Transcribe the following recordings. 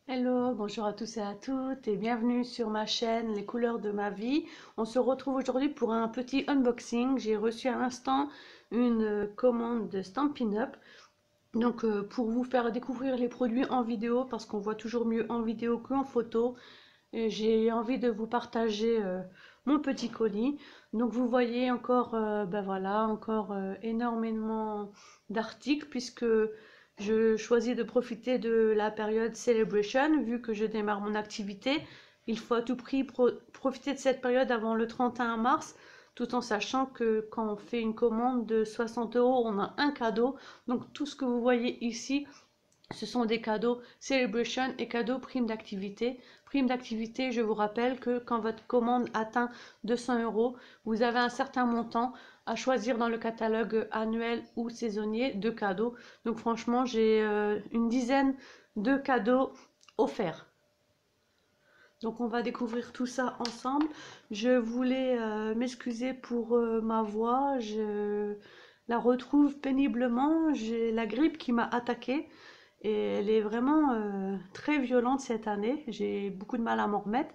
Hello, bonjour à tous et à toutes et bienvenue sur ma chaîne Les couleurs de ma vie. On se retrouve aujourd'hui pour un petit unboxing. J'ai reçu à l'instant une commande de Stampin' Up. Donc pour vous faire découvrir les produits en vidéo parce qu'on voit toujours mieux en vidéo qu'en photo. J'ai envie de vous partager mon petit colis. Donc vous voyez encore, ben voilà, encore énormément d'articles puisque je choisis de profiter de la période Celebration vu que je démarre mon activité. Il faut à tout prix profiter de cette période avant le 31 mars, tout en sachant que quand on fait une commande de 60 euros, on a un cadeau. Donc tout ce que vous voyez ici, ce sont des cadeaux Celebration et cadeaux prime d'activité. Prime d'activité, je vous rappelle que quand votre commande atteint 200 euros, vous avez un certain montant à choisir dans le catalogue annuel ou saisonnier de cadeaux. Donc franchement, j'ai une dizaine de cadeaux offerts. Donc on va découvrir tout ça ensemble. Je voulais m'excuser pour ma voix. Je la retrouve péniblement. J'ai la grippe qui m'a attaquée. Et elle est vraiment très violente cette année. J'ai beaucoup de mal à m'en remettre.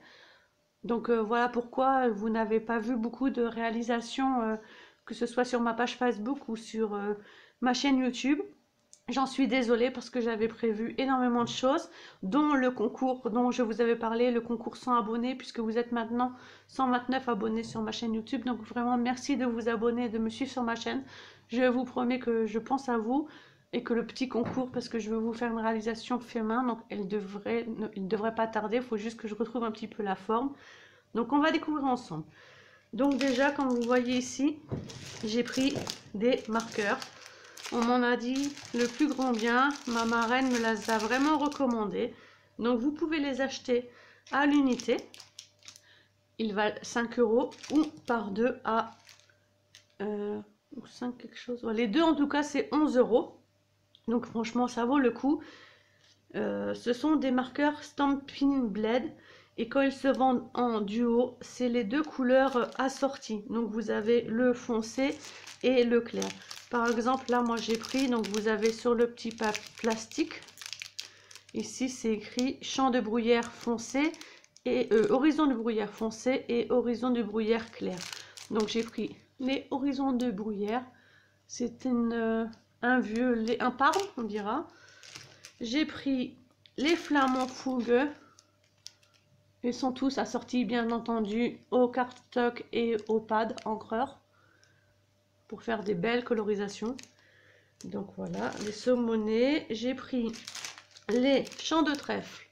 Donc voilà pourquoi vous n'avez pas vu beaucoup de réalisations, que ce soit sur ma page Facebook ou sur ma chaîne YouTube. J'en suis désolée parce que j'avais prévu énormément de choses, dont le concours dont je vous avais parlé, le concours 100 abonnés, puisque vous êtes maintenant 129 abonnés sur ma chaîne YouTube. Donc vraiment merci de vous abonner, de me suivre sur ma chaîne. Je vous promets que je pense à vous et que le petit concours, parce que je veux vous faire une réalisation fait main, donc il ne devrait pas tarder, il faut juste que je retrouve un petit peu la forme. Donc on va découvrir ensemble. Donc déjà, comme vous voyez ici, j'ai pris des marqueurs. On m'en a dit le plus grand bien, ma marraine me les a vraiment recommandés. Donc vous pouvez les acheter à l'unité. Ils valent 5 euros ou par deux à 5 quelque chose. Les deux en tout cas c'est 11 euros. Donc franchement ça vaut le coup. Ce sont des marqueurs Stampin' Blend et quand ils se vendent en duo, c'est les deux couleurs assorties. Donc vous avez le foncé et le clair. Par exemple, là moi j'ai pris, donc vous avez sur le petit plastique, ici c'est écrit champ de bruyère foncé et horizon de bruyère foncé et horizon de bruyère clair. Donc j'ai pris les horizons de bruyère, c'est un parme on dira. J'ai pris les flamants fougueux. Ils sont tous assortis bien entendu au cardstock et au pad encreur pour faire des belles colorisations. Donc voilà, les saumonés. J'ai pris les champs de trèfle,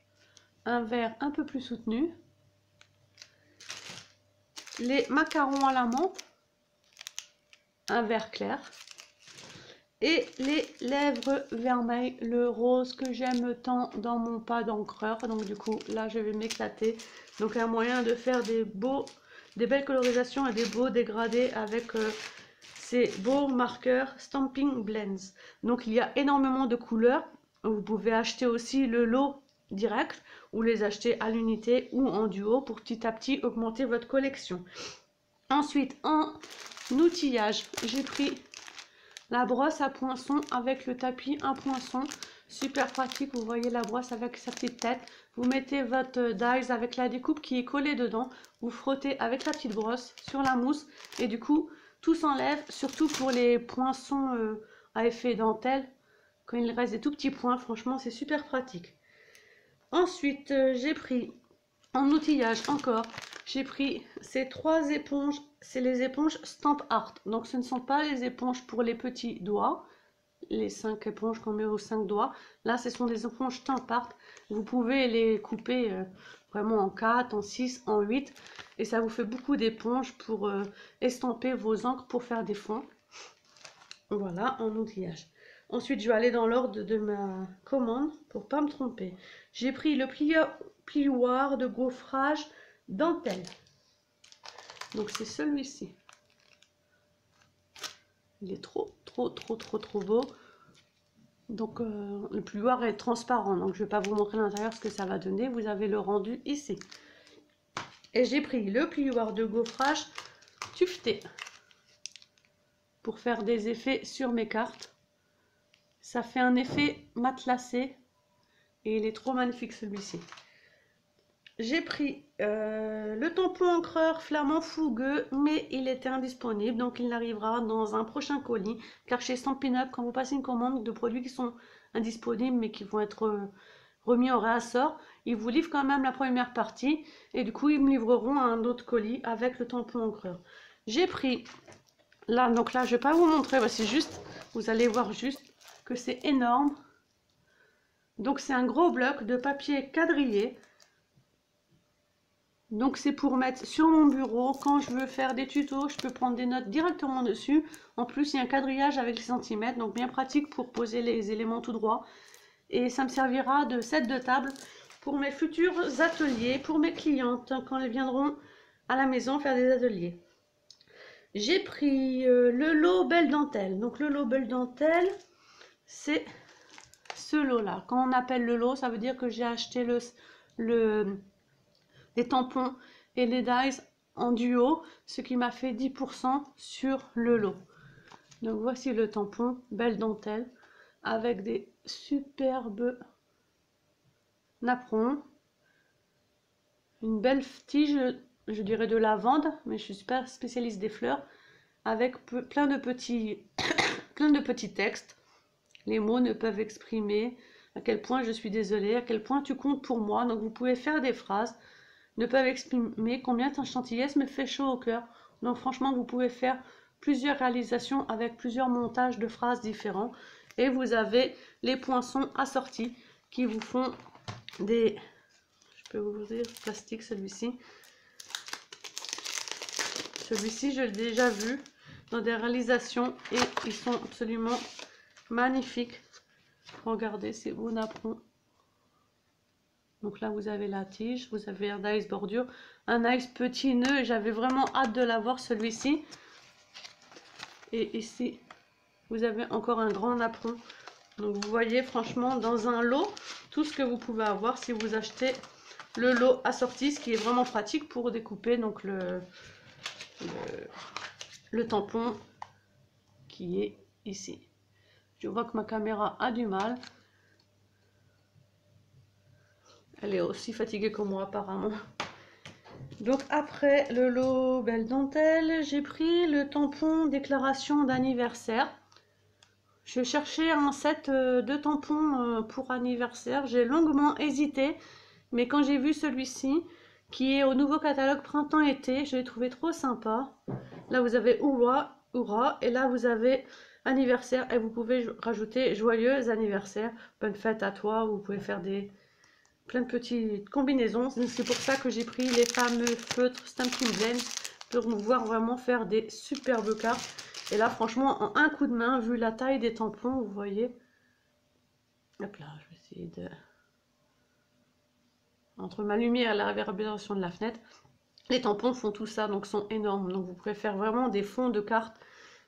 un vert un peu plus soutenu. Les macarons à la menthe, un vert clair. Et les lèvres vermeilles, le rose que j'aime tant dans mon pad d'encreur. Donc du coup, là, je vais m'éclater. Donc un moyen de faire des belles colorisations et des beaux dégradés avec ces beaux marqueurs Stampin' Blends. Donc il y a énormément de couleurs. Vous pouvez acheter aussi le lot direct ou les acheter à l'unité ou en duo pour petit à petit augmenter votre collection. Ensuite, en outillage, j'ai pris la brosse à poinçon avec le tapis à poinçon, super pratique. Vous voyez la brosse avec sa petite tête. Vous mettez votre dies avec la découpe qui est collée dedans. Vous frottez avec la petite brosse sur la mousse et du coup tout s'enlève, surtout pour les poinçons à effet dentelle. Quand il reste des tout petits points, franchement c'est super pratique. Ensuite j'ai pris en outillage encore, j'ai pris ces trois éponges, c'est les éponges Stamp Art. Donc ce ne sont pas les éponges pour les petits doigts, les 5 éponges qu'on met aux 5 doigts. Là ce sont des éponges Stamp Art. Vous pouvez les couper vraiment en 4, en 6, en 8. Et ça vous fait beaucoup d'éponges pour estamper vos encres pour faire des fonds. Voilà, en outillage. Ensuite, je vais aller dans l'ordre de ma commande pour pas me tromper. J'ai pris le plioir de gaufrage dentelle. Donc c'est celui-ci. Il est trop beau. Donc le plioir est transparent, donc je vais pas vous montrer l'intérieur ce que ça va donner. Vous avez le rendu ici. Et j'ai pris le plioir de gaufrage tuveté pour faire des effets sur mes cartes. Ça fait un effet matelassé. Et il est trop magnifique celui-ci. J'ai pris le tampon encreur Flamand Fougueux, mais il était indisponible, donc il n'arrivera dans un prochain colis. Car chez Stampin' Up, quand vous passez une commande de produits qui sont indisponibles, mais qui vont être remis au réassort, ils vous livrent quand même la première partie. Et du coup, ils me livreront un autre colis avec le tampon encreur. J'ai pris, là, donc là, je ne vais pas vous montrer, c'est juste, vous allez voir juste que c'est énorme. Donc c'est un gros bloc de papier quadrillé. Donc c'est pour mettre sur mon bureau, quand je veux faire des tutos, je peux prendre des notes directement dessus. En plus, il y a un quadrillage avec les centimètres, donc bien pratique pour poser les éléments tout droit. Et ça me servira de set de table pour mes futurs ateliers, pour mes clientes, quand elles viendront à la maison faire des ateliers. J'ai pris le lot Belle Dentelle. Donc le lot Belle Dentelle, c'est ce lot-là. Quand on appelle le lot, ça veut dire que j'ai acheté les tampons et les dies en duo, ce qui m'a fait 10% sur le lot. Donc voici le tampon Belle Dentelle avec des superbes napperons, une belle tige, je dirais de lavande, mais je suis pas spécialiste des fleurs, avec plein de petits textes. Les mots ne peuvent exprimer à quel point je suis désolée, à quel point tu comptes pour moi. Donc vous pouvez faire des phrases, ne peuvent exprimer combien ta gentillesse me fait chaud au cœur. Donc franchement, vous pouvez faire plusieurs réalisations avec plusieurs montages de phrases différents. Et vous avez les poinçons assortis qui vous font des... Je peux vous dire, plastique celui-ci. Celui-ci, je l'ai déjà vu dans des réalisations et ils sont absolument magnifiques. Regardez, c'est beau napperon. Donc là, vous avez la tige, vous avez un dice bordure, un dice petit nœud. J'avais vraiment hâte de l'avoir celui-ci. Et ici, vous avez encore un grand napperon. Donc vous voyez, franchement, dans un lot, tout ce que vous pouvez avoir si vous achetez le lot assorti, ce qui est vraiment pratique pour découper donc le tampon qui est ici. Je vois que ma caméra a du mal. Elle est aussi fatiguée que moi apparemment. Donc après le lot Belle Dentelle, j'ai pris le tampon déclaration d'anniversaire. Je cherchais un set de tampons pour anniversaire. J'ai longuement hésité, mais quand j'ai vu celui-ci, qui est au nouveau catalogue printemps-été, je l'ai trouvé trop sympa. Là vous avez Oura, et là vous avez anniversaire, et vous pouvez rajouter joyeux anniversaire, bonne fête à toi. Vous pouvez faire plein de petites combinaisons. C'est pour ça que j'ai pris les fameux feutres Stampin' Blend pour pouvoir vraiment faire des superbes cartes. Et là franchement, en un coup de main, vu la taille des tampons, vous voyez, hop là, je vais essayer de... Entre ma lumière et la réverbération de la fenêtre, les tampons font tout ça, donc sont énormes. Donc vous pouvez faire vraiment des fonds de cartes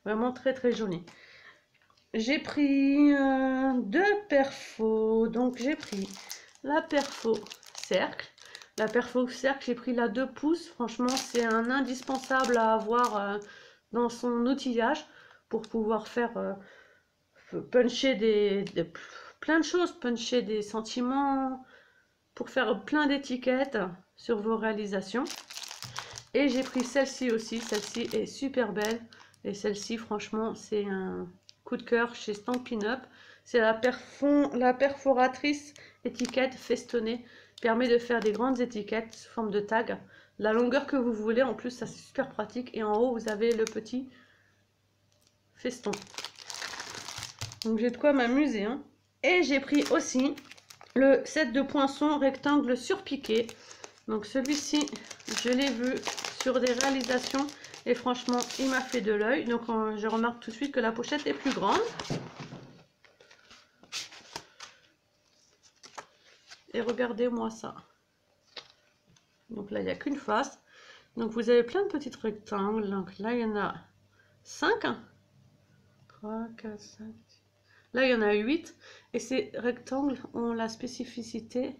vraiment très très jolis. J'ai pris deux perfos. Donc j'ai pris la perfo cercle. La perfo cercle, j'ai pris la 2 pouces. Franchement, c'est un indispensable à avoir dans son outillage pour pouvoir faire puncher plein de choses, puncher des sentiments, pour faire plein d'étiquettes sur vos réalisations. Et j'ai pris celle-ci aussi. Celle-ci est super belle. Et celle-ci, franchement, c'est un coup de cœur chez Stampin' Up. C'est la perforatrice étiquette festonnée. Permet de faire des grandes étiquettes sous forme de tag. La longueur que vous voulez. En plus, ça c'est super pratique. Et en haut, vous avez le petit feston. Donc j'ai de quoi m'amuser. Hein. Et j'ai pris aussi le set de poinçons rectangle surpiqué. Donc celui-ci, je l'ai vu sur des réalisations et franchement, il m'a fait de l'œil. Donc je remarque tout de suite que la pochette est plus grande. Et regardez-moi ça. Donc là, il n'y a qu'une face. Donc vous avez plein de petits rectangles. Donc là, il y en a 5. 3, 4, 5. Là, il y en a 8. Et ces rectangles ont la spécificité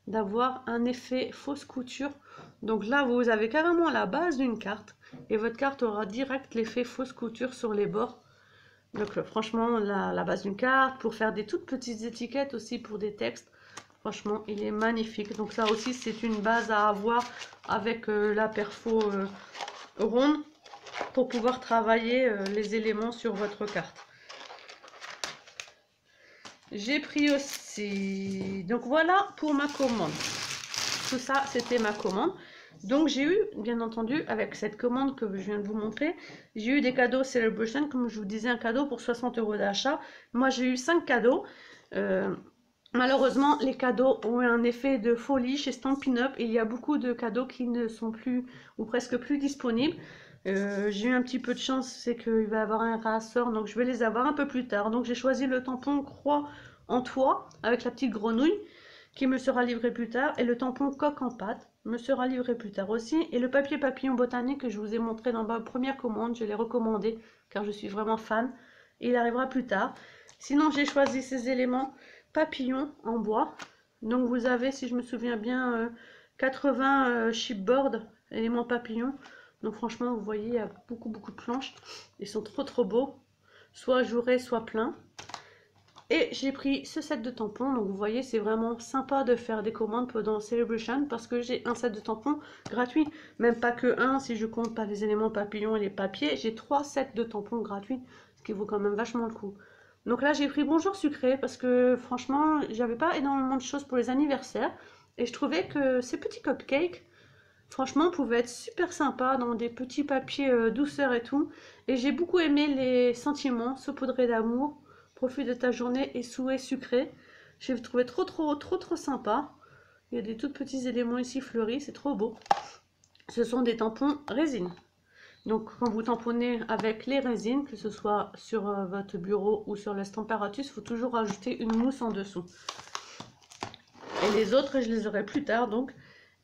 d'avoir un effet fausse couture. Donc là, vous avez carrément la base d'une carte. Et votre carte aura direct l'effet fausse couture sur les bords. Donc franchement, la base d'une carte, pour faire des toutes petites étiquettes aussi pour des textes. Franchement, il est magnifique. Donc ça aussi, c'est une base à avoir avec la perfo ronde pour pouvoir travailler les éléments sur votre carte. J'ai pris aussi... Donc voilà pour ma commande. Tout ça, c'était ma commande. Donc j'ai eu, bien entendu, avec cette commande que je viens de vous montrer, j'ai eu des cadeaux Celebration, comme je vous disais, un cadeau pour 60 € d'achat. Moi, j'ai eu 5 cadeaux. Malheureusement, les cadeaux ont un effet de folie chez Stampin' Up. Il y a beaucoup de cadeaux qui ne sont plus, ou presque plus disponibles. J'ai eu un petit peu de chance, c'est qu'il va y avoir un rassort, donc je vais les avoir un peu plus tard. Donc j'ai choisi le tampon croix en toile avec la petite grenouille qui me sera livré plus tard, et le tampon coque en pâte me sera livré plus tard aussi, et le papier papillon botanique que je vous ai montré dans ma première commande, je l'ai recommandé car je suis vraiment fan, et il arrivera plus tard. Sinon j'ai choisi ces éléments papillons en bois, donc vous avez, si je me souviens bien, 80 chipboard éléments papillons. Donc franchement, vous voyez, il y a beaucoup de planches, ils sont trop beaux, soit ajourés soit pleins. Et j'ai pris ce set de tampons, donc vous voyez, c'est vraiment sympa de faire des commandes pendant Celebration parce que j'ai un set de tampons gratuit. Même pas que un, si je compte pas les éléments papillons et les papiers, j'ai 3 sets de tampons gratuits, ce qui vaut quand même vachement le coup. Donc là, j'ai pris Bonjour Sucré parce que franchement, j'avais pas énormément de choses pour les anniversaires et je trouvais que ces petits cupcakes, franchement, pouvaient être super sympas dans des petits papiers douceur et tout. Et j'ai beaucoup aimé les sentiments, saupoudrés d'amour. Profite de ta journée et souhaits sucrés. J'ai trouvé trop sympa. Il y a des tout petits éléments ici fleuris, c'est trop beau. Ce sont des tampons résine. Donc quand vous tamponnez avec les résines, que ce soit sur votre bureau ou sur la Stamparatus, il faut toujours rajouter une mousse en dessous. Et les autres, je les aurai plus tard donc.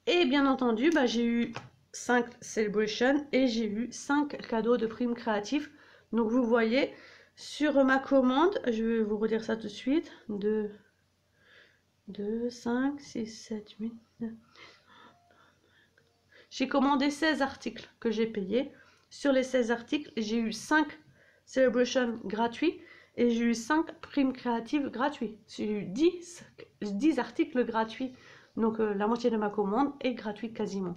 Et bien entendu, j'ai eu 5 Celebration et j'ai eu 5 cadeaux de primes créatives. Donc vous voyez, sur ma commande, je vais vous redire ça tout de suite, 2, 5, 6, 7, 8, 9. J'ai commandé 16 articles que j'ai payés. Sur les 16 articles, j'ai eu 5 Celebration gratuits et j'ai eu 5 primes créatives gratuits. J'ai eu 10 articles gratuits. Donc la moitié de ma commande est gratuite quasiment.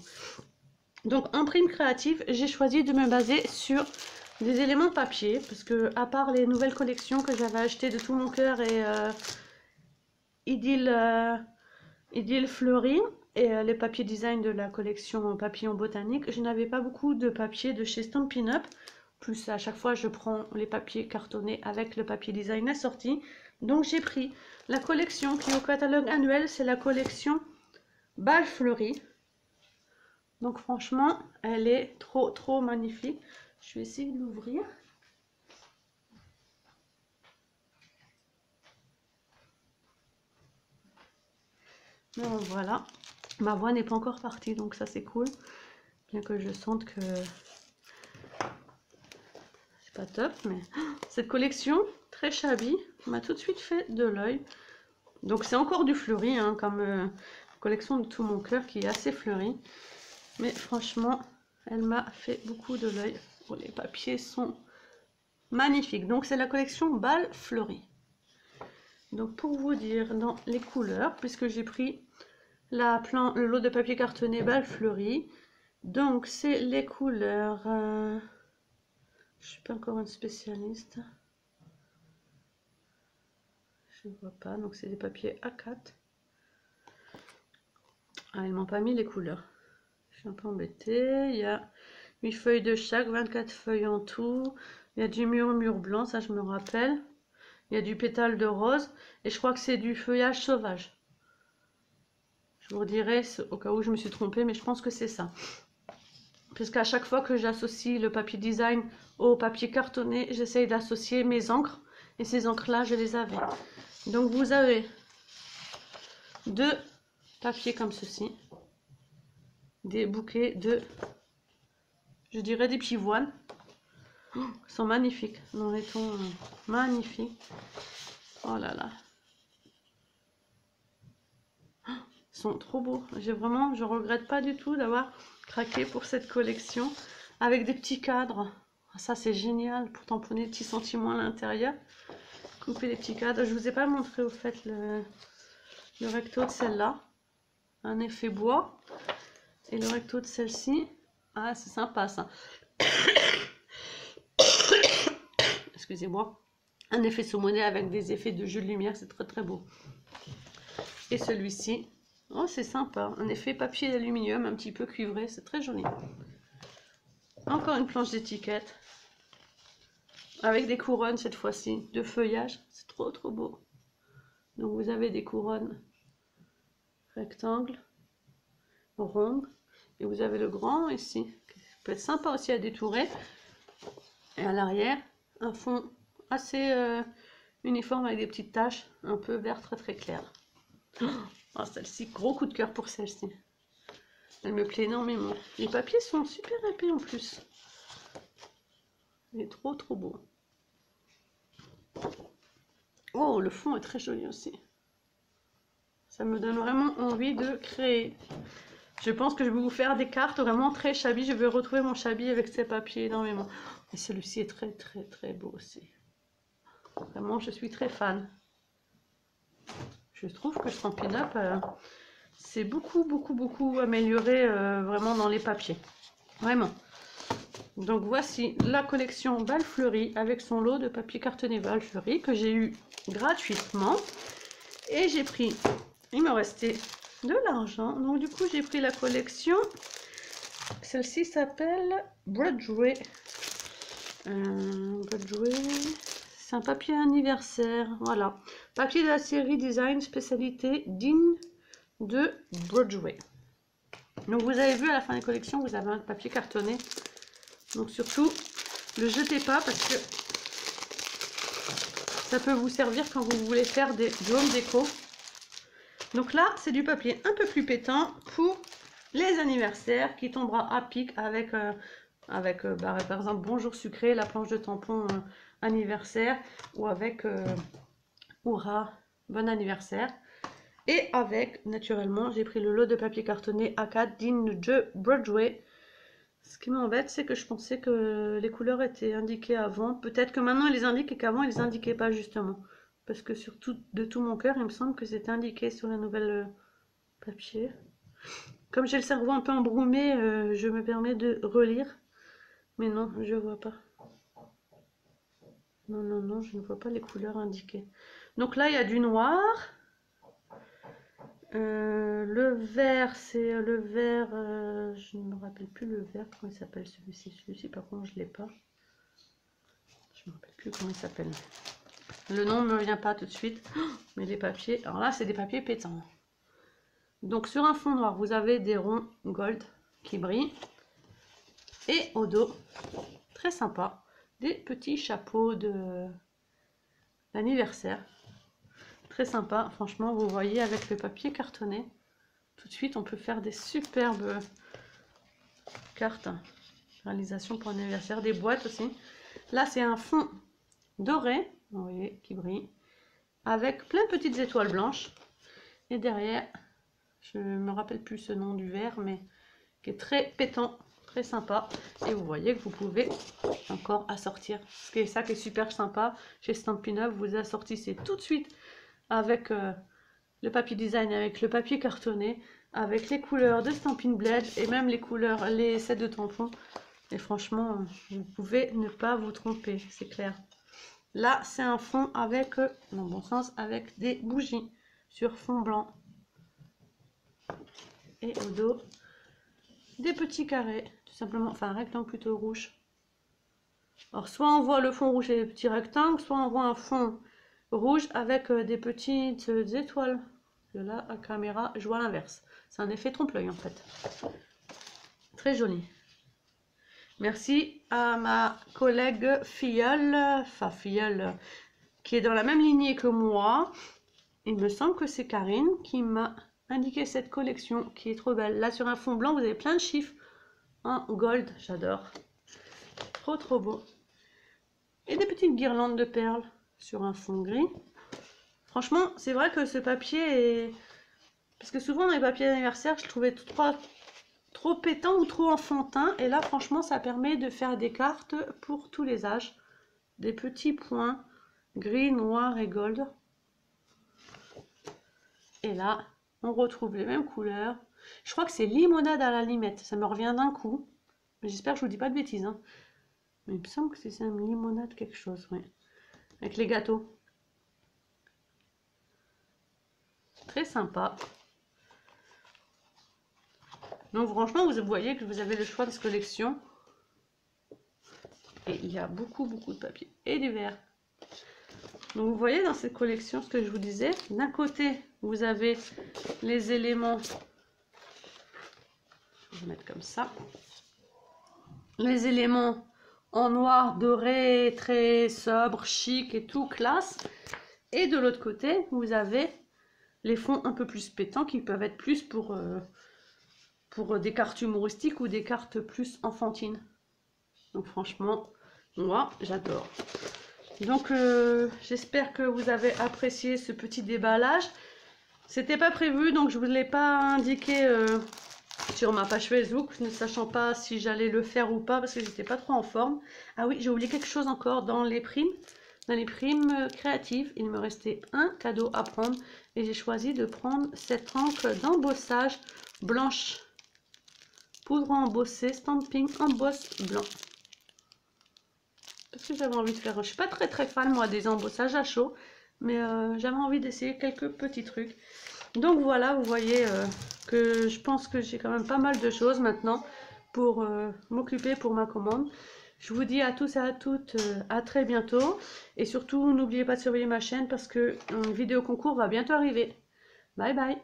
Donc en prime créative, j'ai choisi de me baser sur des éléments papier, parce que à part les nouvelles collections que j'avais achetées de tout mon cœur et Idylle Fleurie et les papiers design de la collection papillon botanique, je n'avais pas beaucoup de papier de chez Stampin' Up. Plus à chaque fois je prends les papiers cartonnés avec le papier design assorti. Donc j'ai pris la collection qui est au catalogue annuel, c'est la collection Bal Fleurie. Donc franchement, elle est trop magnifique. Je vais essayer de l'ouvrir. Donc voilà, ma voix n'est pas encore partie, donc ça c'est cool. Bien que je sente que c'est pas top, mais cette collection très shabby m'a tout de suite fait de l'œil. Donc c'est encore du fleuri, hein, comme collection de tout mon cœur qui est assez fleurie. Mais franchement, elle m'a fait beaucoup de l'œil. Oh, les papiers sont magnifiques. Donc c'est la collection Bal Fleurie. Donc pour vous dire dans les couleurs, puisque j'ai pris le lot de papier cartonné Bal Fleurie. Donc c'est les couleurs... je suis pas encore une spécialiste. Je ne vois pas. Donc c'est des papiers A4. Ah, ils m'ont pas mis les couleurs. Je suis un peu embêtée. Il y a 8 feuilles de chaque, 24 feuilles en tout. Il y a du mur blanc, ça je me rappelle. Il y a du pétale de rose. Et je crois que c'est du feuillage sauvage. Je vous dirai au cas où je me suis trompée, mais je pense que c'est ça. Parce qu'à chaque fois que j'associe le papier design au papier cartonné, j'essaye d'associer mes encres. Et ces encres-là, je les avais. Donc vous avez 2 papiers comme ceci. Des bouquets de, je dirais, des pivoines. Oh, ils sont magnifiques, dans les tons magnifiques. Oh là là. Oh, ils sont trop beaux. Je regrette pas du tout d'avoir craqué pour cette collection. Avec des petits cadres. Ça, c'est génial pour tamponner des petits sentiments à l'intérieur. Couper les petits cadres. Je vous ai pas montré au fait le recto de celle-là, un effet bois. Et le recto de celle-ci, ah c'est sympa ça. Excusez-moi. Un effet saumonné avec des effets de jeu de lumière, c'est très très beau. Et celui-ci, oh c'est sympa, un effet papier d'aluminium un petit peu cuivré, c'est très joli. Encore une planche d'étiquette, avec des couronnes cette fois-ci, de feuillage, c'est trop trop beau. Donc vous avez des couronnes rectangles, rondes, et vous avez le grand ici, qui peut être sympa aussi à détourer. Et à l'arrière, un fond assez uniforme avec des petites taches, un peu vert très très clair. Oh, celle-ci, gros coup de cœur pour celle-ci. Elle me plaît énormément. Les papiers sont super épais en plus. Il est trop trop beau. Oh, le fond est très joli aussi. Ça me donne vraiment envie de créer. Je pense que je vais vous faire des cartes vraiment très shabby. Je vais retrouver mon shabby avec ces papiers énormément. Et celui-ci est très très très beau aussi. Vraiment, je suis très fan. Je trouve que Stampin' Up, c'est beaucoup amélioré vraiment dans les papiers. Vraiment. Donc voici la collection Bal Fleuri avec son lot de papier cartonné Bal Fleuri que j'ai eu gratuitement. Et j'ai pris, il me restait de l'argent. Donc du coup j'ai pris la collection. Celle-ci s'appelle Broadway. C'est un papier anniversaire. Voilà. Papier de la série Design spécialité digne de Broadway. Donc vous avez vu à la fin des collections, vous avez un papier cartonné. Donc surtout, ne le jetez pas parce que ça peut vous servir quand vous voulez faire du home déco. Donc là, c'est du papier un peu plus pétant pour les anniversaires qui tombera à pic avec, par exemple, Bonjour Sucré, la planche de tampon anniversaire ou avec Hurrah, bon anniversaire. Et avec, naturellement, j'ai pris le lot de papier cartonné A4 digne de Broadway. Ce qui m'embête, c'est que je pensais que les couleurs étaient indiquées avant. Peut-être que maintenant, ils les indiquent et qu'avant, ils les indiquaient pas, justement. Parce que de tout mon cœur, il me semble que c'était indiqué sur la nouvelle papier. Comme j'ai le cerveau un peu embroumé, je me permets de relire. Mais non, je vois pas. Non, je ne vois pas les couleurs indiquées. Donc là, il y a du noir. Le vert, c'est le vert, je ne me rappelle plus le vert, comment il s'appelle celui-ci. Celui-ci, par contre, je ne l'ai pas. Je ne me rappelle plus comment il s'appelle. Le nom ne me vient pas tout de suite. Mais les papiers, alors là, c'est des papiers pétants. Donc sur un fond noir, vous avez des ronds gold qui brillent. Et au dos, très sympa, des petits chapeaux d'anniversaire. Très sympa, franchement, vous voyez avec le papier cartonné. Tout de suite, on peut faire des superbes cartes. Réalisation pour anniversaire, des boîtes aussi. Là, c'est un fond doré, vous voyez, qui brille, avec plein de petites étoiles blanches. Et derrière, je ne me rappelle plus ce nom du vert, mais qui est très pétant, très sympa. Et vous voyez que vous pouvez encore assortir. C'est ça qui est super sympa chez Stampin' Up. Vous assortissez tout de suite avec le papier design, avec le papier cartonné, avec les couleurs de Stampin' Blend et même les couleurs, les sets de tampons. Et franchement, vous pouvez ne pas vous tromper, c'est clair. Là, c'est un fond avec, dans le bon sens, avec des bougies sur fond blanc. Et au dos, des petits carrés, tout simplement, enfin un rectangle plutôt rouge. Alors, soit on voit le fond rouge et les petits rectangles, soit on voit un fond rouge avec des petites étoiles. Là, la caméra, je vois l'inverse. C'est un effet trompe-l'œil en fait. Très joli. Merci à ma collègue Filleul, qui est dans la même lignée que moi. Il me semble que c'est Karine qui m'a indiqué cette collection qui est trop belle. Là, sur un fond blanc, vous avez plein de chiffres en gold. J'adore. Trop, trop beau. Et des petites guirlandes de perles sur un fond gris. Franchement, c'est vrai que ce papier est... Parce que souvent, dans les papiers d'anniversaire, je trouvais trop pétant ou trop enfantin. Et là, franchement, ça permet de faire des cartes pour tous les âges. Des petits points gris, noir et gold. Et là, on retrouve les mêmes couleurs. Je crois que c'est limonade à la limette. Ça me revient d'un coup. J'espère que je vous dis pas de bêtises, hein. Mais il me semble que c'est un limonade quelque chose, oui. Avec les gâteaux. Très sympa. Donc franchement, vous voyez que vous avez le choix de cette collection. Et il y a beaucoup de papier. Et du verre. Donc vous voyez dans cette collection ce que je vous disais. D'un côté, vous avez les éléments. Je vais mettre comme ça. Les éléments en noir doré, très sobre, chic et tout, classe. Et de l'autre côté, vous avez les fonds un peu plus pétants qui peuvent être plus pour des cartes humoristiques ou des cartes plus enfantines. Donc franchement, moi j'adore. Donc j'espère que vous avez apprécié ce petit déballage. C'était pas prévu, donc je ne vous l'ai pas indiqué sur ma page Facebook, ne sachant pas si j'allais le faire ou pas parce que j'étais pas trop en forme. Ah oui, j'ai oublié quelque chose encore dans les primes. Dans les primes créatives, il me restait un cadeau à prendre et j'ai choisi de prendre cette encre d'embossage blanche. Poudre embossée, stamping embosse blanc. Parce que j'avais envie de faire, je suis pas très fan moi des embossages à chaud, mais j'avais envie d'essayer quelques petits trucs. Donc voilà, vous voyez que je pense que j'ai quand même pas mal de choses maintenant pour m'occuper pour ma commande. Je vous dis à tous et à toutes à très bientôt. Et surtout, n'oubliez pas de surveiller ma chaîne parce que une vidéo concours va bientôt arriver. Bye bye!